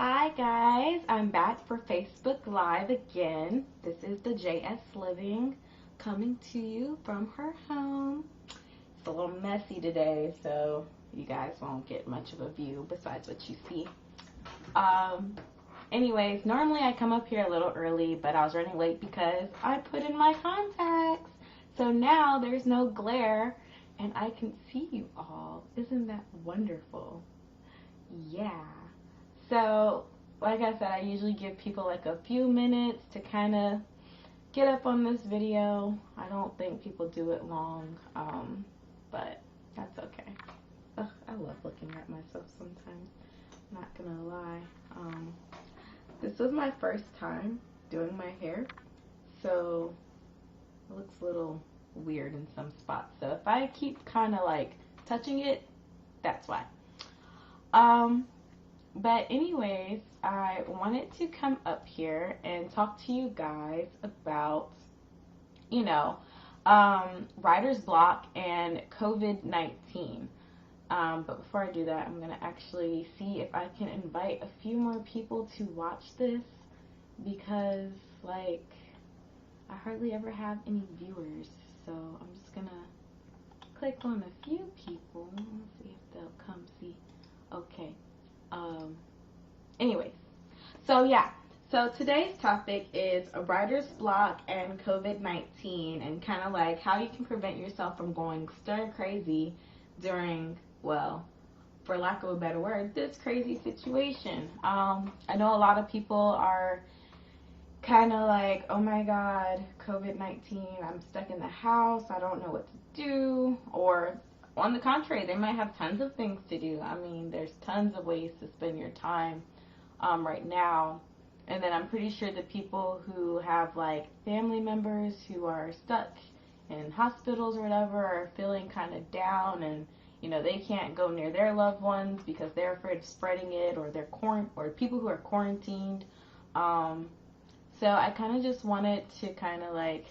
Hi guys, I'm back for Facebook Live again. This is the JS Living coming to you from her home. It's a little messy today, so you guys won't get much of a view besides what you see. Anyways, normally I come up here a little early, but I was running late because I put in my contacts. So now there's no glare and I can see you all. Isn't that wonderful? Yeah. So, like I said, I usually give people like a few minutes to kind of get up on this video. I don't think people do it long, but that's okay. Ugh, I love looking at myself sometimes, not gonna lie. This was my first time doing my hair, so it looks a little weird in some spots. So if I keep kind of like touching it, that's why. But anyways, I wanted to come up here and talk to you guys about, writer's block and COVID-19. But before I do that, I'm going to actually see if I can invite a few more people to watch this because, like, I hardly ever have any viewers. So I'm just going to click on a few people. Let's see if they'll come see. Okay. Anyways, so yeah, so today's topic is a writer's block and COVID-19 and kind of like how you can prevent yourself from going stir crazy during, well, for lack of a better word, this crazy situation. I know a lot of people are kind of like, oh my God, COVID-19, I'm stuck in the house, I don't know what to do, or on the contrary, they might have tons of things to do. I mean, there's tons of ways to spend your time right now. And then I'm pretty sure the people who have like family members who are stuck in hospitals or whatever are feeling kind of down, and they can't go near their loved ones because they're afraid of spreading it, or or people who are quarantined. So I kind of just wanted to kind of like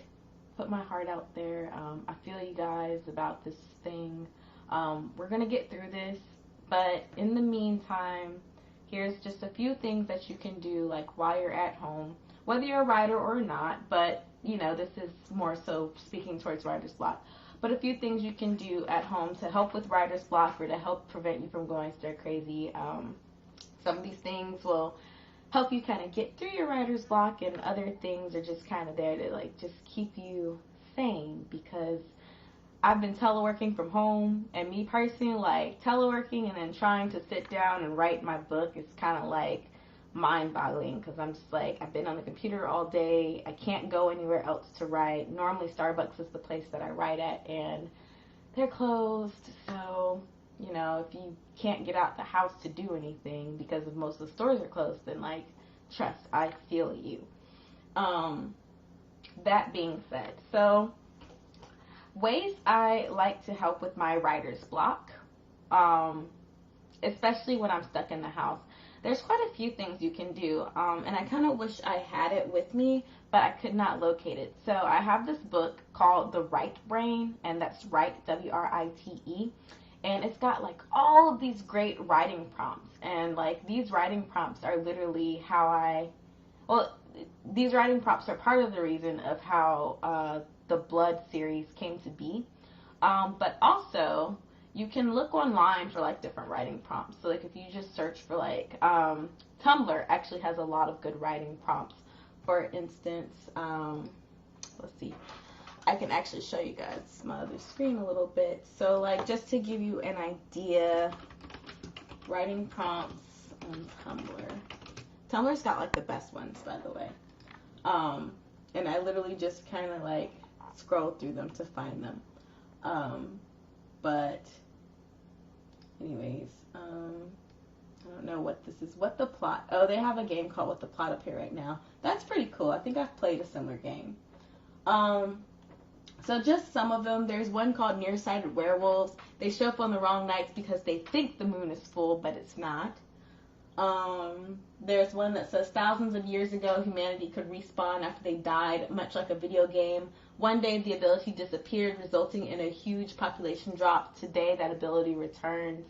put my heart out there. I feel you guys about this thing. We're gonna get through this, but in the meantime, here's just a few things that you can do, like while you're at home, whether you're a writer or not. But this is more so speaking towards writer's block. But a few things you can do at home to help with writer's block or to help prevent you from going stir crazy. Some of these things will help you kind of get through your writer's block, and other things are just kind of there to like just keep you sane, because I've been teleworking from home, and me personally, like teleworking and then trying to sit down and write my book is kind of like mind-boggling, because I'm just like, I've been on the computer all day, I can't go anywhere else to write. Normally Starbucks is the place that I write at, and they're closed. So if you can't get out the house to do anything because of most of the stores are closed, then like, trust, I feel you. That being said, so ways I like to help with my writer's block, especially when I'm stuck in the house. There's quite a few things you can do, and I kind of wish I had it with me, but I could not locate it. So I have this book called The Write Brain, and that's Write, W-R-I-T-E. And it's got like all of these great writing prompts, and like these writing prompts are literally these writing prompts are part of the reason of how the Blood series came to be. But also you can look online for like different writing prompts. So like if you just search for like Tumblr actually has a lot of good writing prompts. For instance, let's see. I can actually show you guys my other screen a little bit. So like just to give you an idea, writing prompts on Tumblr. Tumblr's got like the best ones, by the way. And I literally just kind of like scroll through them to find them. But anyways, I don't know what this is. What the plot? Oh, they have a game called What the Plot up here right now. That's pretty cool. I think I've played a similar game. So just some of them. There's one called Nearsighted Werewolves. They show up on the wrong nights because they think the moon is full, but it's not. There's one that says thousands of years ago, humanity could respawn after they died, much like a video game. One day the ability disappeared, resulting in a huge population drop. Today that ability returns.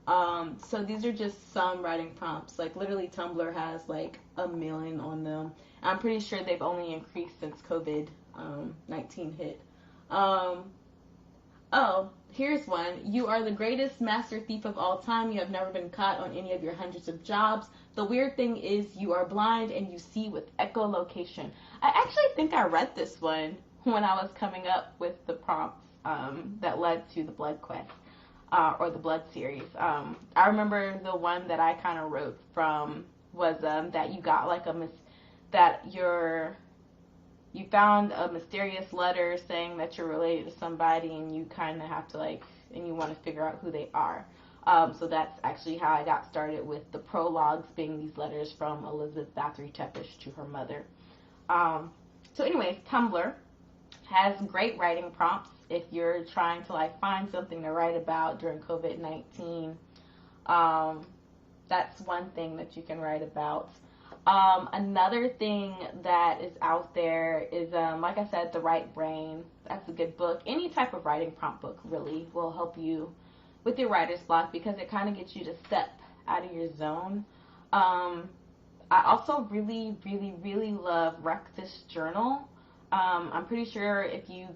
So these are just some writing prompts. Like literally Tumblr has like 1 million on them. I'm pretty sure they've only increased since COVID-19 hit. Um, oh, here's one. You are the greatest master thief of all time. You have never been caught on any of your hundreds of jobs. The weird thing is you are blind and you see with echolocation. I actually think I read this one when I was coming up with the prompts that led to the Blood Quest. Or the Blood series. I remember the one that I kind of wrote from was that you got like you found a mysterious letter saying that you're related to somebody and you kind of have to and you want to figure out who they are. So that's actually how I got started with the prologues being these letters from Elizabeth Bathory Tepish to her mother. So anyways, Tumblr has great writing prompts if you're trying to find something to write about during COVID-19. That's one thing that you can write about. Another thing that is out there is, like I said, The Right Brain. That's a good book. Any type of writing prompt book really will help you with your writer's block because it kind of gets you to step out of your zone. I also really, really, really love Wreck This Journal. I'm pretty sure if you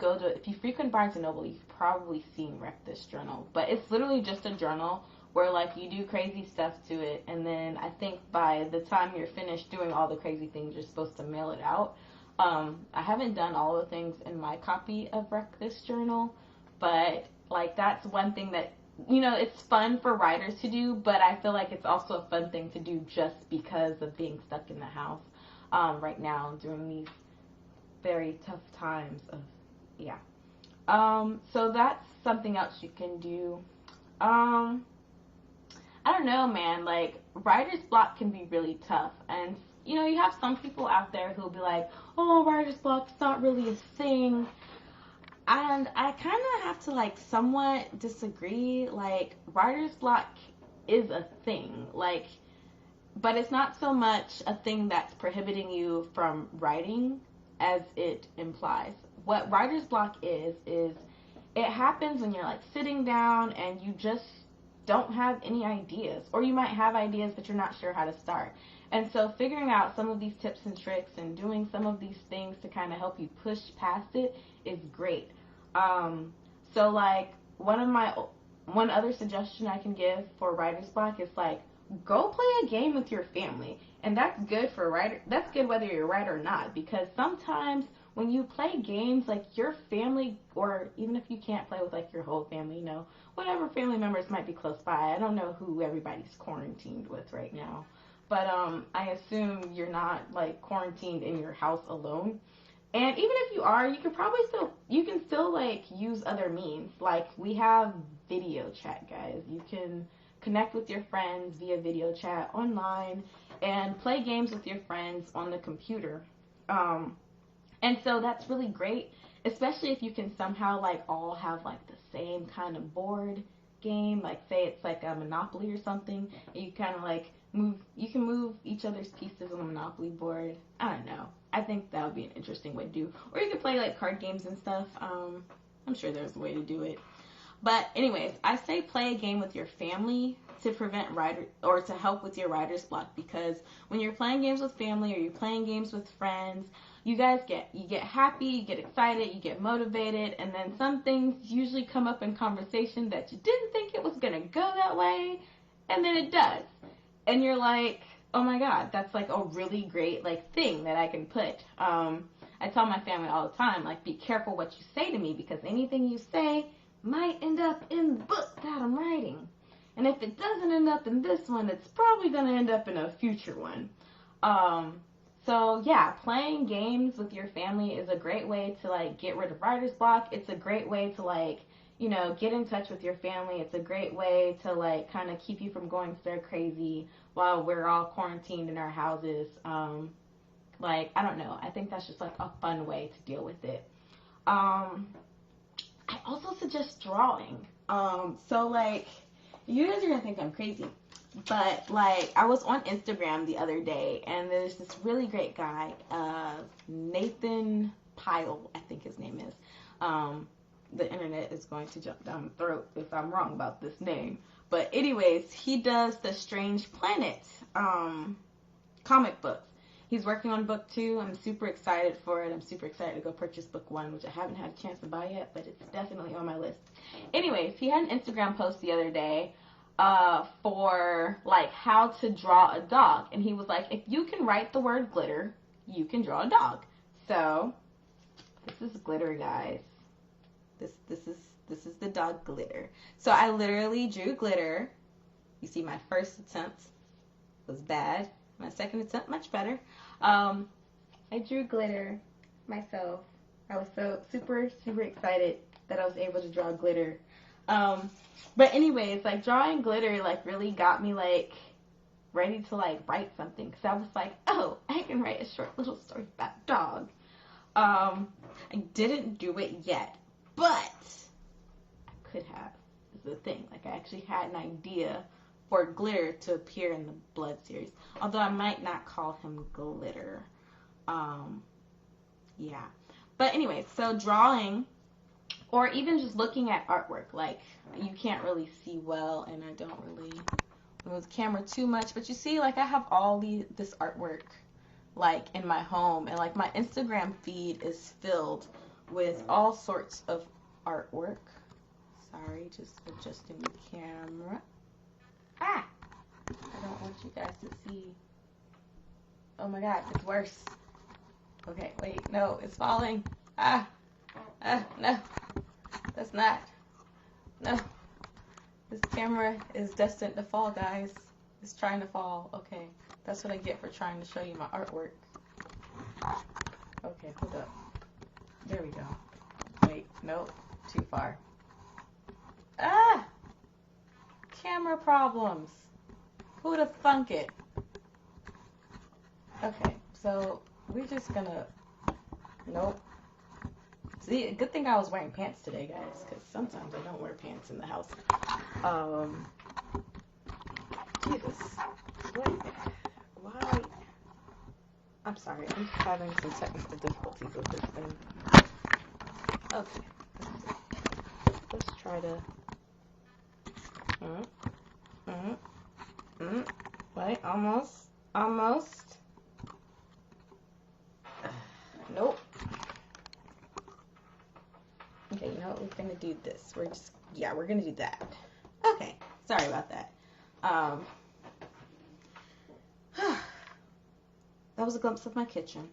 frequent Barnes & Noble, you've probably seen Wreck This Journal. But it's literally just a journal where you do crazy stuff to it, and then I think by the time you're finished doing all the crazy things, you're supposed to mail it out. I haven't done all the things in my copy of Wreck This Journal, but that's one thing that, it's fun for writers to do, but I feel like it's also a fun thing to do just because of being stuck in the house right now during these very tough times so that's something else you can do. I don't know, man, writer's block can be really tough, and you have some people out there who'll be like, oh, writer's block's not really a thing, and I kind of have to somewhat disagree. Writer's block is a thing, but it's not so much a thing that's prohibiting you from writing as it implies. What writer's block is it happens when you're sitting down and you just don't have any ideas, or you might have ideas but you're not sure how to start. And so figuring out some of these tips and tricks and doing some of these things to kind of help you push past it is great. So one other suggestion I can give for writer's block is go play a game with your family. And that's good for that's good whether you're a writer or not, because sometimes when you play games, your family, or even if you can't play with your whole family, whatever family members might be close by. I don't know who everybody's quarantined with right now, but I assume you're not quarantined in your house alone. And even if you are, you can still use other means. We have video chat, guys. You can connect with your friends via video chat online and play games with your friends on the computer. And so that's really great, especially if you can somehow all have the same kind of board game. Say it's a Monopoly or something, and you kind of you can move each other's pieces on the Monopoly board. I don't know. I think that would be an interesting way to do. Or you could play card games and stuff. I'm sure there's a way to do it. But anyways, I say play a game with your family to prevent to help with your writer's block, because when you're playing games with family or you're playing games with friends, you get happy, you get excited, you get motivated, and then some things usually come up in conversation that you didn't think it was gonna go that way, and then it does. And you're like, oh my god, that's a really great thing that I can put. I tell my family all the time, be careful what you say to me, because anything you say might end up in the book that I'm writing. And if it doesn't end up in this one, it's probably going to end up in a future one. So yeah, playing games with your family is a great way to get rid of writer's block. It's a great way to get in touch with your family. It's a great way to kind of keep you from going stir crazy while we're all quarantined in our houses. I don't know. I think that's just a fun way to deal with it. I also suggest drawing. You guys are gonna think I'm crazy, but I was on Instagram the other day, and there's this really great guy, Nathan Pyle, I think his name is. The internet is going to jump down my throat if I'm wrong about this name, But anyways, he does the Strange Planet comic books. He's working on book 2. I'm super excited for it. I'm super excited to go purchase book 1, which I haven't had a chance to buy yet, but it's definitely on my list. Anyways, he had an Instagram post the other day for like how to draw a dog, and he was like, if you can write the word glitter, you can draw a dog. So this is glitter, guys. This is the dog Glitter. So I literally drew glitter. You see, my first attempt was bad. My second attempt, much better. I drew glitter myself. I was so super excited that I was able to draw glitter. But anyways, like drawing glitter like really got me like ready to like write something, because I was like, oh, I can write a short little story about dog. I didn't do it yet, but I could have. Is the thing. Like I actually had an idea for Glitter to appear in the Blood series, although I might not call him Glitter. Yeah. But anyway, so drawing, or even just looking at artwork, like you can't really see well, and I don't really move the camera too much, but you see, like I have all this artwork like in my home, and like my Instagram feed is filled with all sorts of artwork. Sorry, just adjusting the camera. Ah! I don't want you guys to see. Oh my god, it's worse. Okay, wait, no, it's falling. No. That's not. No. This camera is destined to fall, guys. It's trying to fall. Okay, that's what I get for trying to show you my artwork. Okay, hold up. There we go. Wait, nope, too far. Ah! Camera problems. Who'd have thunk it? Okay, so we're just gonna... Nope. See, good thing I was wearing pants today, guys, because sometimes I don't wear pants in the house. Jesus. Why? I'm sorry, I'm just having some technical difficulties with this thing. Okay. Let's try to... Wait, almost. Nope. Okay, you know what? We're gonna do this. We're gonna do that. Okay, sorry about that. That was a glimpse of my kitchen.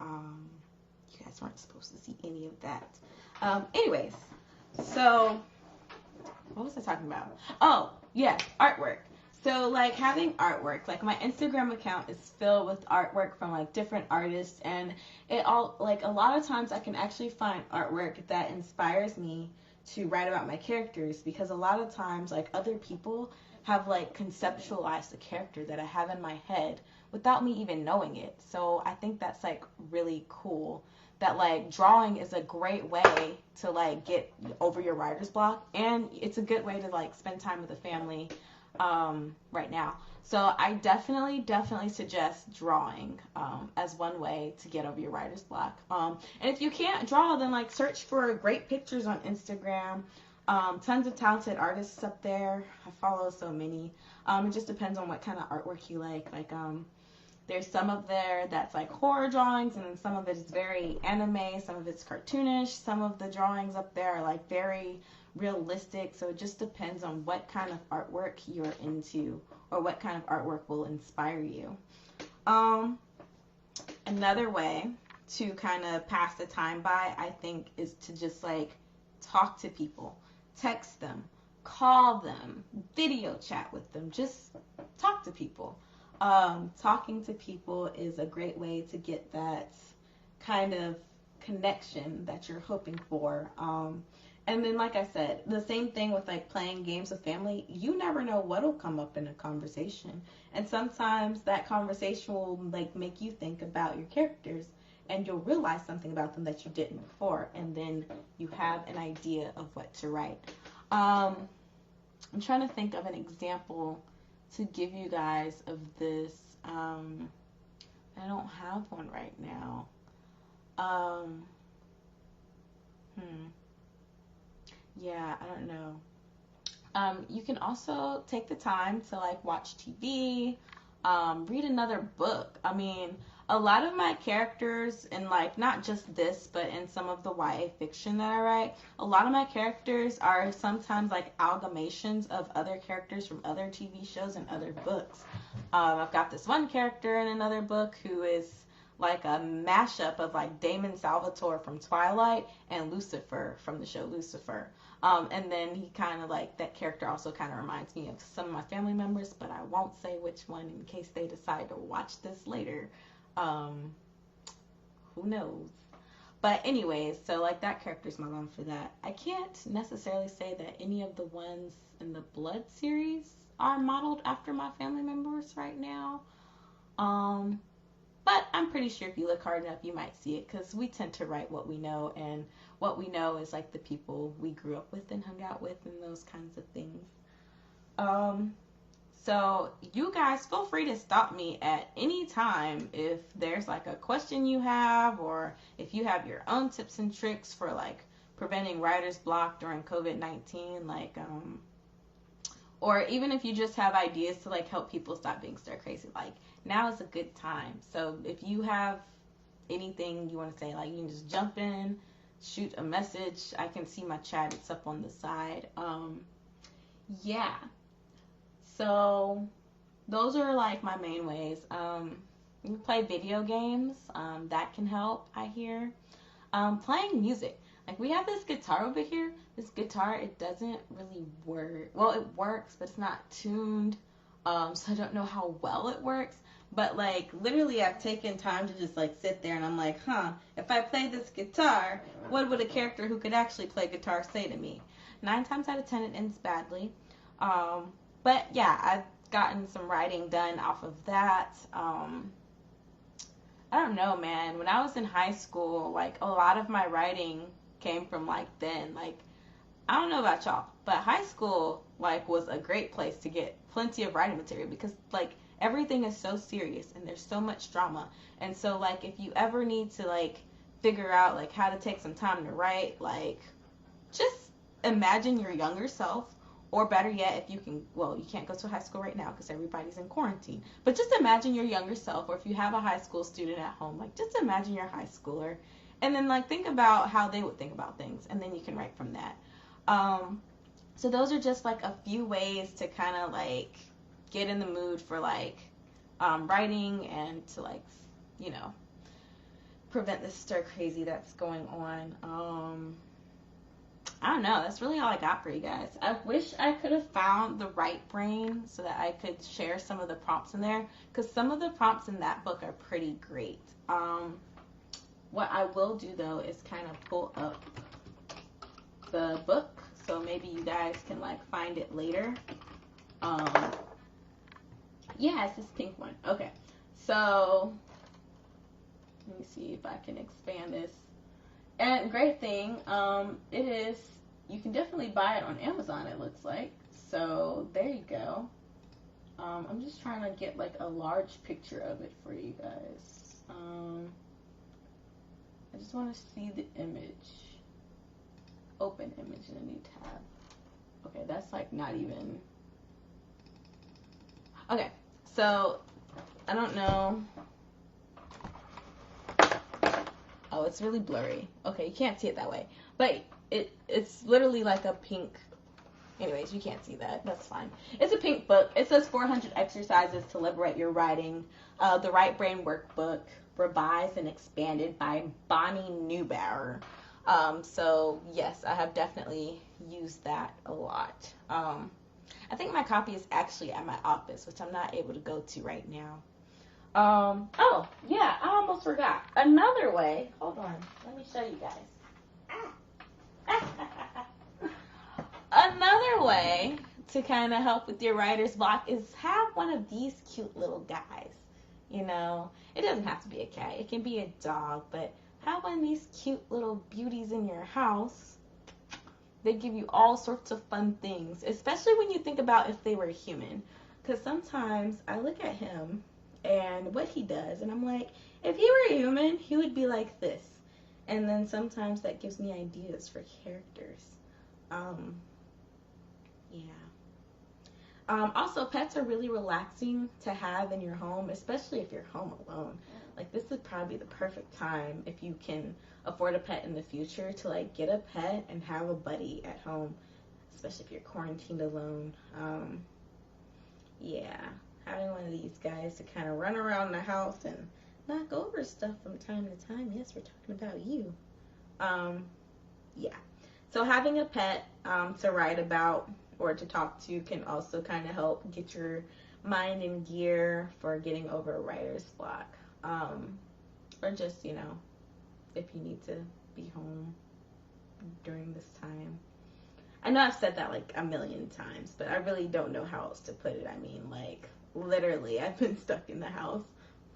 You guys weren't supposed to see any of that. Anyways, so what was I talking about? Oh, yeah, artwork. So, like, having artwork, like, my Instagram account is filled with artwork from, like, different artists, and it all, like, a lot of times I can actually find artwork that inspires me to write about my characters, because a lot of times, like, other people have, like, conceptualized a character that I have in my head without me even knowing it. So I think that's, like, really cool. That, like, drawing is a great way to, like, get over your writer's block, and it's a good way to, like, spend time with the family right now. So I definitely suggest drawing as one way to get over your writer's block. And if you can't draw, then, like, search for great pictures on Instagram. Tons of talented artists up there. I follow so many. It just depends on what kind of artwork you like. Like, there's some of there that's like horror drawings, and then some of it is very anime, some of it's cartoonish, some of the drawings up there are like very realistic. So it just depends on what kind of artwork you're into, or what kind of artwork will inspire you. Another way to kind of pass the time by, I think, is to just like talk to people, text them, call them, video chat with them, just talk to people. Talking to people is a great way to get that kind of connection that you're hoping for. And then, like I said, the same thing with like playing games with family. You never know what'll come up in a conversation, and sometimes that conversation will like make you think about your characters, and you'll realize something about them that you didn't before, and then you have an idea of what to write. I'm trying to think of an example to give you guys of this. I don't have one right now. Yeah, I don't know. You can also take the time to like watch TV, read another book. I mean, a lot of my characters, and like not just this, but in some of the YA fiction that I write, a lot of my characters are sometimes like amalgamations of other characters from other TV shows and other books. I've got this one character in another book who is like a mashup of like Damon Salvatore from Twilight and Lucifer from the show Lucifer. And then he kind of like, that character also kind of reminds me of some of my family members, but I won't say which one in case they decide to watch this later. Who knows? But anyways, so like that character's my mom for that. I can't necessarily say that any of the ones in the Blood series are modeled after my family members right now. But I'm pretty sure if you look hard enough, you might see it, because we tend to write what we know, and what we know is like the people we grew up with and hung out with and those kinds of things. So you guys feel free to stop me at any time if there's like a question you have, or if you have your own tips and tricks for like preventing writer's block during COVID-19, like, or even if you just have ideas to like help people stop being stir crazy, like now is a good time. So if you have anything you want to say, like you can just jump in, shoot a message. I can see my chat, it's up on the side. Yeah. So those are like my main ways. You can play video games. That can help, I hear. Playing music. Like we have this guitar over here. This guitar, it doesn't really work. Well, it works, but it's not tuned. So I don't know how well it works. But like literally I've taken time to just like sit there and I'm like, if I play this guitar, what would a character who could actually play guitar say to me? 9 times out of 10 it ends badly. But yeah, I've gotten some writing done off of that. I don't know, man. When I was in high school, like a lot of my writing came from like then. Like, I don't know about y'all, but high school like was a great place to get plenty of writing material, because like everything is so serious and there's so much drama. And so like if you ever need to like figure out like how to take some time to write, like just imagine your younger self. Or better yet, if you can, well, you can't go to high school right now because everybody's in quarantine. But just imagine your younger self, or if you have a high school student at home, like just imagine your high schooler. And then like think about how they would think about things. And then you can write from that. So those are just like a few ways to kind of like get in the mood for like writing, and to like, you know, prevent this stir crazy that's going on. I don't know. That's really all I got for you guys. I wish I could have found the right brain so that I could share some of the prompts in there, because some of the prompts in that book are pretty great. What I will do though is kind of pull up the book so maybe you guys can like find it later. Yeah, it's this pink one. Okay, so let me see if I can expand this. And great thing, it is, you can definitely buy it on Amazon, it looks like. So there you go. I'm just trying to get like a large picture of it for you guys. I just want to see the image. Open image in a new tab. Okay, that's like not even. Okay, so I don't know. Oh, it's really blurry. Okay, you can't see it that way. But it's literally like a pink. Anyways, you can't see that. That's fine. It's a pink book. It says 400 exercises to liberate your writing. The Right Brain Workbook, revised and expanded by Bonnie Neubauer. So yes, I have definitely used that a lot. I think my copy is actually at my office, which I'm not able to go to right now. Oh, yeah, I almost forgot. Another way, hold on, let me show you guys. Another way to kind of help with your writer's block is have one of these cute little guys. You know, it doesn't have to be a cat, it can be a dog, but have one of these cute little beauties in your house. They give you all sorts of fun things, especially when you think about if they were a human. Because sometimes I look at him and what he does, and I'm like, if he were a human, he would be like this. And then sometimes that gives me ideas for characters. Yeah. Also, pets are really relaxing to have in your home, especially if you're home alone. Like, this is probably the perfect time if you can afford a pet in the future to like get a pet and have a buddy at home, especially if you're quarantined alone. Yeah, having one of these guys to kind of run around the house and knock over stuff from time to time. Yes, we're talking about you. Um, yeah. So having a pet to write about or to talk to can also kind of help get your mind in gear for getting over writer's block. Or just, if you need to be home during this time. I know I've said that like a million times, but I really don't know how else to put it. I mean, like, literally, I've been stuck in the house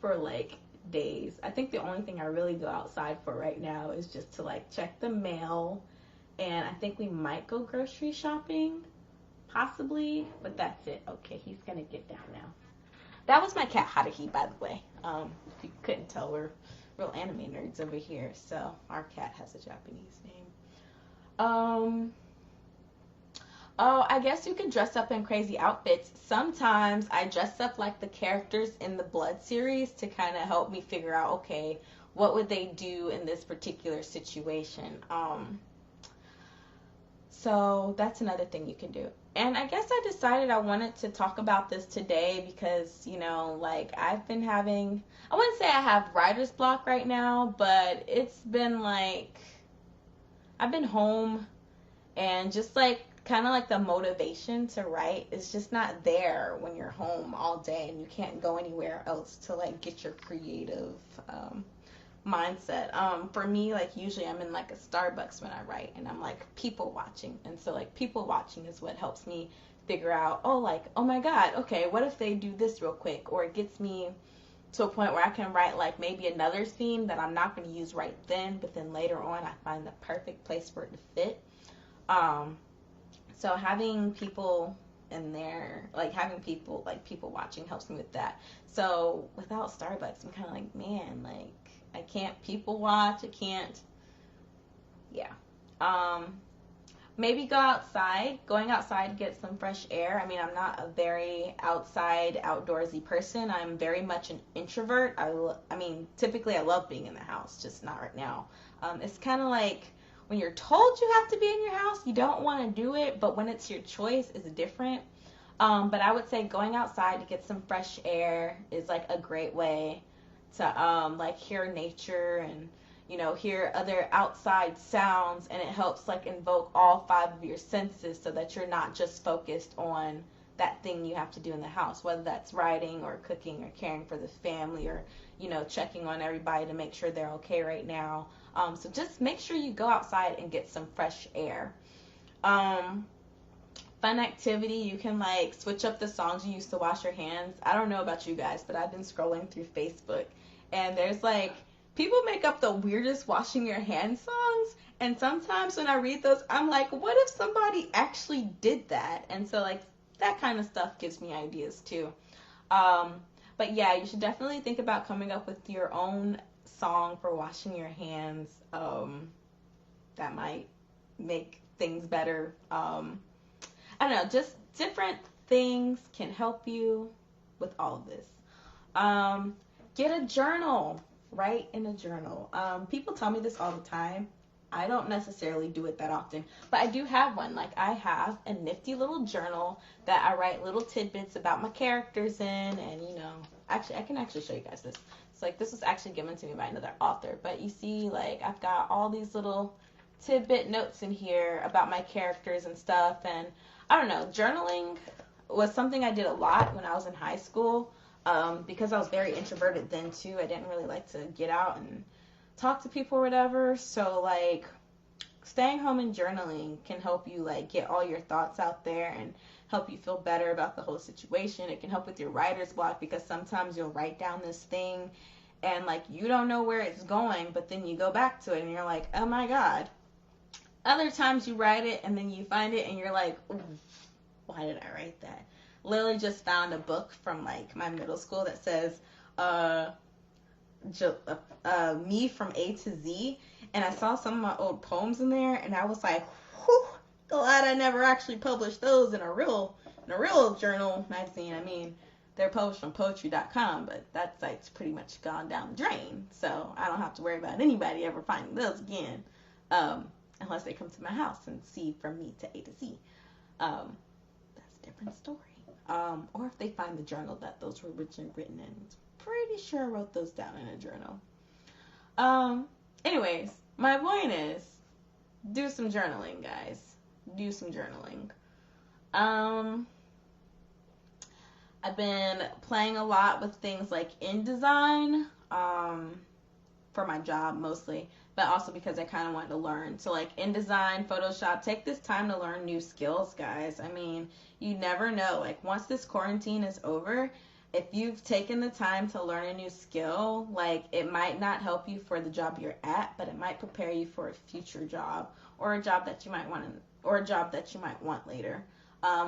for like days. I think the only thing I really go outside for right now is just to like check the mail, and I think we might go grocery shopping, possibly, but that's it. Okay, he's gonna get down now. That was my cat Haruhi, by the way. If you couldn't tell, we're real anime nerds over here, so our cat has a Japanese name. Oh, I guess you could dress up in crazy outfits. Sometimes I dress up like the characters in the Blood series to kind of help me figure out, okay, what would they do in this particular situation? So that's another thing you can do. And I guess I decided I wanted to talk about this today because, like I've been having, I wouldn't say I have writer's block right now, but it's been like, I've been home and just like kind of like the motivation to write is just not there when you're home all day and you can't go anywhere else to like get your creative mindset. For me, like usually I'm in like a Starbucks when I write and I'm like people watching, and so like people watching is what helps me figure out, oh my god, okay, what if they do this real quick, or it gets me to a point where I can write like maybe another scene that I'm not going to use right then, but then later on I find the perfect place for it to fit. So having people in there, like having people watching helps me with that. So without Starbucks, I'm kind of like, man, like I can't people watch. I can't. Yeah. Maybe go outside. Going outside to get some fresh air. I mean, I'm not a very outdoorsy person. I'm very much an introvert. I mean, typically I love being in the house, just not right now. It's kind of like when you're told you have to be in your house, you don't want to do it, but when it's your choice, it's different. But I would say going outside to get some fresh air is like a great way to like hear nature and hear other outside sounds, and it helps like invoke all 5 of your senses so that you're not just focused on that thing you have to do in the house, whether that's writing or cooking or caring for the family or checking on everybody to make sure they're okay right now. So just make sure you go outside and get some fresh air. Fun activity, you can like switch up the songs you used to wash your hands. I don't know about you guys, but I've been scrolling through Facebook and there's like people make up the weirdest washing your hands songs, and sometimes when I read those I'm like, what if somebody actually did that? And so like that kind of stuff gives me ideas too. But yeah, you should definitely think about coming up with your own song for washing your hands. That might make things better. I don't know, just different things can help you with all of this. Get a journal. Write in a journal. People tell me this all the time. I don't necessarily do it that often, but I do have one. Like I have a nifty little journal that I write little tidbits about my characters in, and actually I can actually show you guys this. It's like this was actually given to me by another author, but you see like I've got all these little tidbit notes in here about my characters and stuff, and I don't know, journaling was something I did a lot when I was in high school, because I was very introverted then too. I didn't really like to get out and talk to people or whatever, so like staying home and journaling can help you like get all your thoughts out there and help you feel better about the whole situation. It can help with your writer's block because sometimes you'll write down this thing and like you don't know where it's going, but then you go back to it and you're like, oh my god. Other times you write it and then you find it and you're like, why did I write that? Literally just found a book from like my middle school that says me from A to Z, and I saw some of my old poems in there and I was like, whew, glad I never actually published those in a real journal magazine. I mean, they're published on poetry.com, but that site's pretty much gone down the drain. So I don't have to worry about anybody ever finding those again, unless they come to my house and see from me to A to Z. That's a different story. Or if they find the journal that those were originally written in. Pretty sure I wrote those down in a journal. Anyways, my point is, do some journaling, guys. Do some journaling. I've been playing a lot with things like InDesign, for my job mostly, but also because I kind of wanted to learn. So like InDesign, Photoshop, take this time to learn new skills, guys. I mean, you never know. Like once this quarantine is over, if you've taken the time to learn a new skill, like it might not help you for the job you're at, but it might prepare you for a future job or a job that you might want later.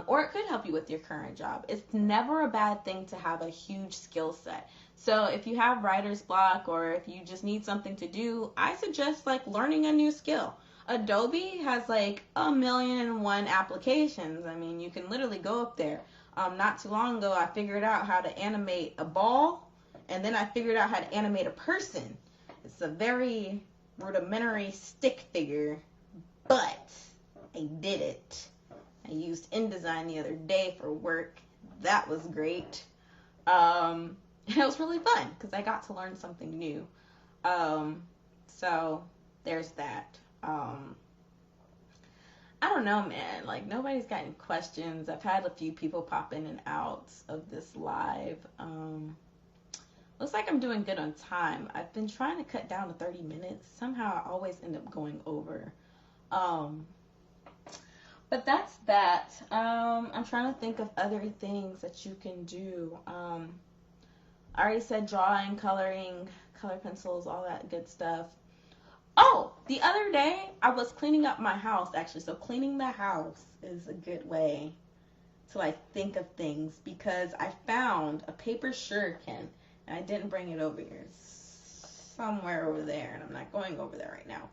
Or it could help you with your current job. It's never a bad thing to have a huge skill set. So if you have writer's block or if you just need something to do, I suggest like learning a new skill. Adobe has like 1,000,001 applications. I mean, you can literally go up there. Not too long ago, I figured out how to animate a ball, and then I figured out how to animate a person. It's a very rudimentary stick figure, but I did it. I used InDesign the other day for work. That was great. And it was really fun because I got to learn something new. So there's that. I don't know, man. Like, nobody's got any questions. I've had a few people pop in and out of this live. Looks like I'm doing good on time. I've been trying to cut down to 30 minutes. Somehow I always end up going over. But that's that. I'm trying to think of other things that you can do. I already said drawing, coloring, color pencils, all that good stuff. Oh, the other day I was cleaning up my house, actually. So cleaning the house is a good way to like think of things, because I found a paper shuriken and I didn't bring it over here. It's somewhere over there, and I'm not going over there right now.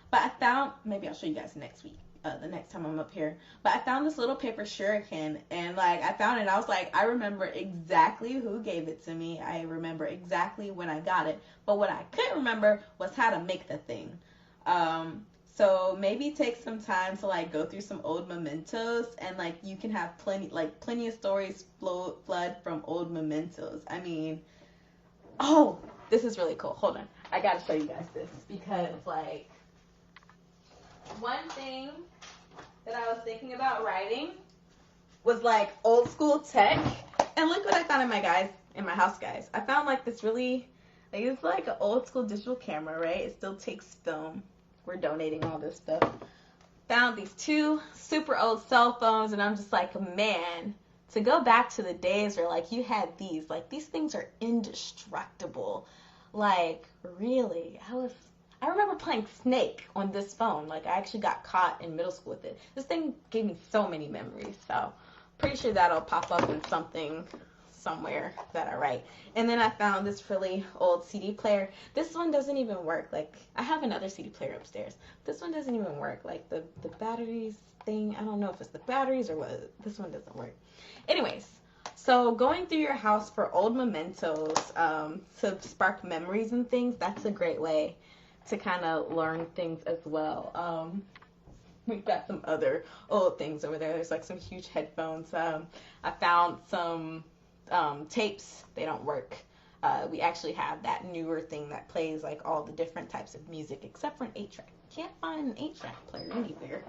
But I found, maybe I'll show you guys next week. The next time I'm up here. But I found this little paper shuriken, and like I found it, I was like, I remember exactly who gave it to me. I remember exactly when I got it. But what I couldn't remember was how to make the thing. So maybe take some time to like go through some old mementos, and like you can have plenty of stories flood from old mementos. I mean, oh, this is really cool. Hold on. I gotta show you guys this, because like one thing that I was thinking about writing was like old school tech, and look what I found in my house, guys. I found like this really, like it's like an old school digital camera, right? It still takes film. We're donating all this stuff. Found these two super old cell phones, and I'm just like, man, to go back to the days where like you had these things are indestructible. Like really, I remember playing Snake on this phone. Like, I actually got caught in middle school with it. This thing gave me so many memories. So, pretty sure that'll pop up in something somewhere that I write. And then I found this really old CD player. This one doesn't even work. Like, I have another CD player upstairs. This one doesn't even work. Like, the batteries thing, I don't know if it's the batteries or what. This one doesn't work. Anyways, so going through your house for old mementos to spark memories and things, that's a great way to kind of learn things as well. We've got some other old things over there. There's like some huge headphones. I found some tapes. They don't work. We actually have that newer thing that plays like all the different types of music except for an 8-track. Can't find an 8-track player anywhere.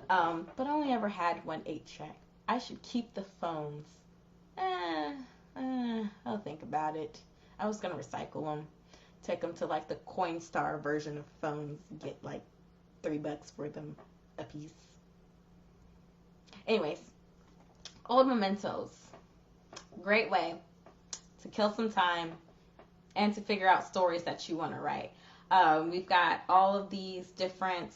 But I only ever had one 8-track. I should keep the phones. I'll think about it. I was going to recycle them. Take them to like the Coinstar version of phones, get like $3 for them a piece. Anyways, old mementos. Great way to kill some time and to figure out stories that you want to write. We've got all of these different,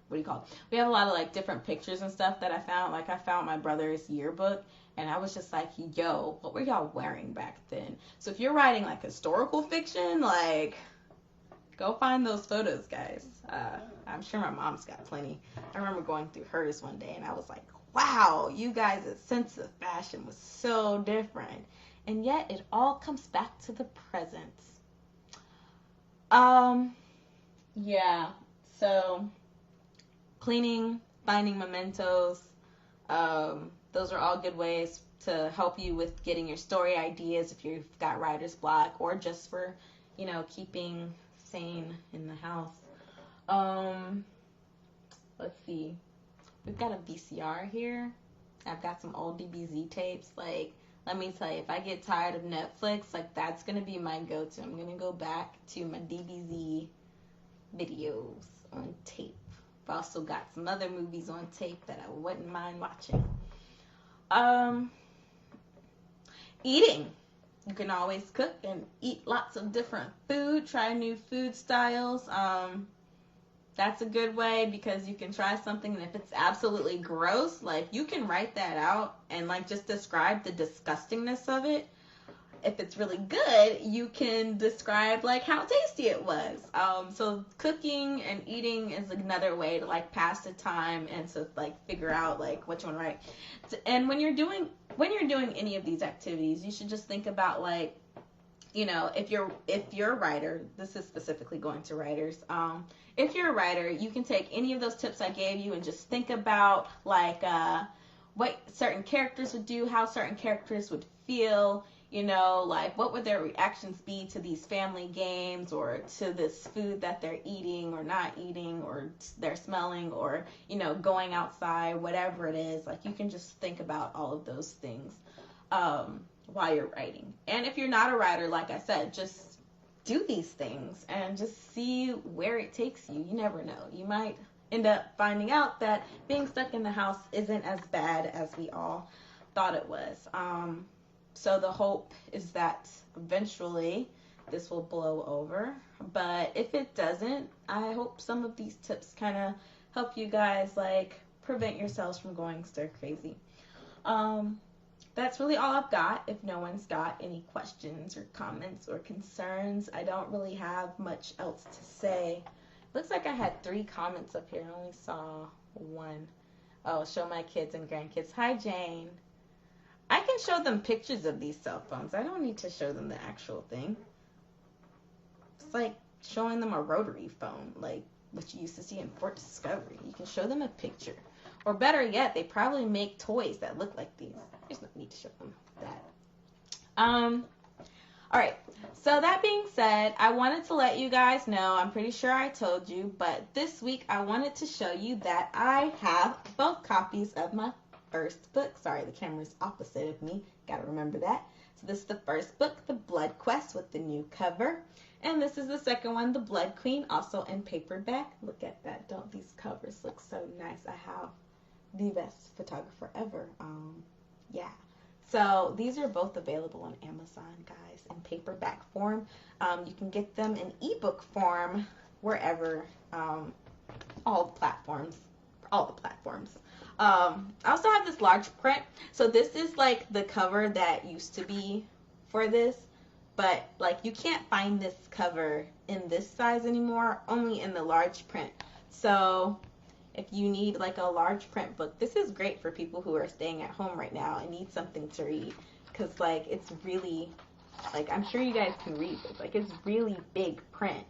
we have a lot of like different pictures and stuff that I found. Like I found my brother's yearbook, and I was just like, yo, what were y'all wearing back then? So if you're writing like historical fiction, like Go find those photos, guys. I'm sure my mom's got plenty. I remember going through hers one day, and I was like, wow, you guys' sense of fashion was so different. And yet, it all comes back to the present. Yeah. So, cleaning, finding mementos, those are all good ways to help you with getting your story ideas if you've got writer's block, or just for, keeping sane in the house. Let's see. We've got a VCR here. I've got some old DBZ tapes. Like, let me tell you, if I get tired of Netflix, like, that's going to be my go-to. I'm going to go back to my DBZ videos on tape. I've also got some other movies on tape that I wouldn't mind watching. Eating. You can always cook and eat lots of different food, try new food styles. That's a good way, because you can try something, and if it's absolutely gross, like, you can write that out and, like, just describe the disgustingness of it. If it's really good, you can describe, like, how tasty it was. So cooking and eating is another way to, like, pass the time and to, like, figure out, like, what you want to write. And when you're doing any of these activities, you should just think about, like, if you're a writer, this is specifically going to writers. If you're a writer, you can take any of those tips I gave you and just think about, like, what certain characters would do, how certain characters would feel, like, what would their reactions be to these family games, or to this food that they're eating or not eating, or they're smelling, or, going outside, whatever it is. Like, you can just think about all of those things while you're writing. And if you're not a writer, like I said, just do these things and just see where it takes you. You never know. You might end up finding out that being stuck in the house isn't as bad as we all thought it was. So the hope is that eventually this will blow over. But if it doesn't, I hope some of these tips kind of help you guys, like, prevent yourselves from going stir crazy. That's really all I've got. If no one's got any questions or comments or concerns, I don't really have much else to say. Looks like I had 3 comments up here. I only saw 1. Oh, show my kids and grandkids. Hi, Jane. I can show them pictures of these cell phones. I don't need to show them the actual thing. It's like showing them a rotary phone, like what you used to see in Fort Discovery. You can show them a picture. Or better yet, they probably make toys that look like these. There's no need to show them that. Alright, so that being said, I wanted to let you guys know, I'm pretty sure I told you, but this week I wanted to show you that I have both copies of my first book. Sorry, the camera's opposite of me. Gotta remember that. So this is the first book, The Blood Quest, with the new cover. And this is the second one, The Blood Queen, also in paperback. Look at that. Don't these covers look so nice? I have the best photographer ever. Yeah. So these are both available on Amazon, guys, in paperback form. You can get them in ebook form wherever, all the platforms. I also have this large print. So this is like the cover that used to be for this, but like you can't find this cover in this size anymore, only in the large print. So if you need like a large print book, this is great for people who are staying at home right now and need something to read, because like it's really, like, I'm sure you guys can read this, like it's really big print.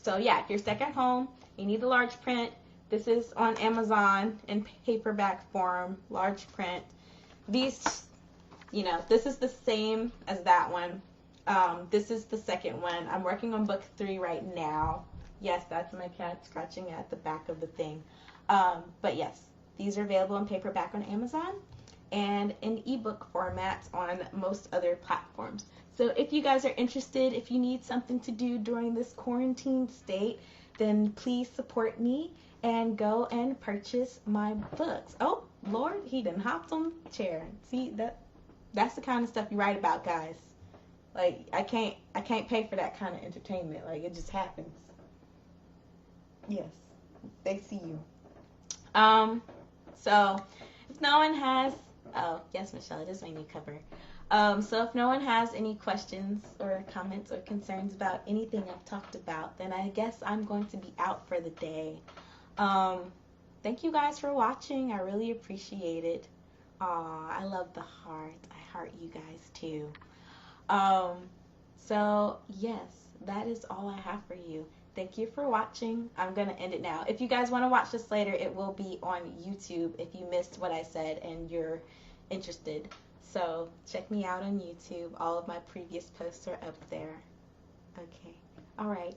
So yeah, if you're stuck at home, you need the large print. This is on Amazon in paperback form, large print. These, this is the same as that one. This is the second one. I'm working on book 3 right now. Yes, that's my cat scratching at the back of the thing. But yes, these are available in paperback on Amazon and in ebook formats on most other platforms. So if you guys are interested, if you need something to do during this quarantine state, then please support me and go and purchase my books. Oh, Lord, he done hopped on the chair. See, that's the kind of stuff you write about, guys. Like, I can't pay for that kind of entertainment. Like, it just happens. Yes, they see you. So if no one has, oh yes, Michelle, it is my new cover. So if no one has any questions or comments or concerns about anything I've talked about, then I guess I'm going to be out for the day. Thank you guys for watching. I really appreciate it. Aw, I love the heart. I heart you guys too. So yes, that is all I have for you. Thank you for watching. I'm going to end it now. If you guys want to watch this later, it will be on YouTube if you missed what I said and you're interested. So check me out on YouTube. All of my previous posts are up there. Okay. All right.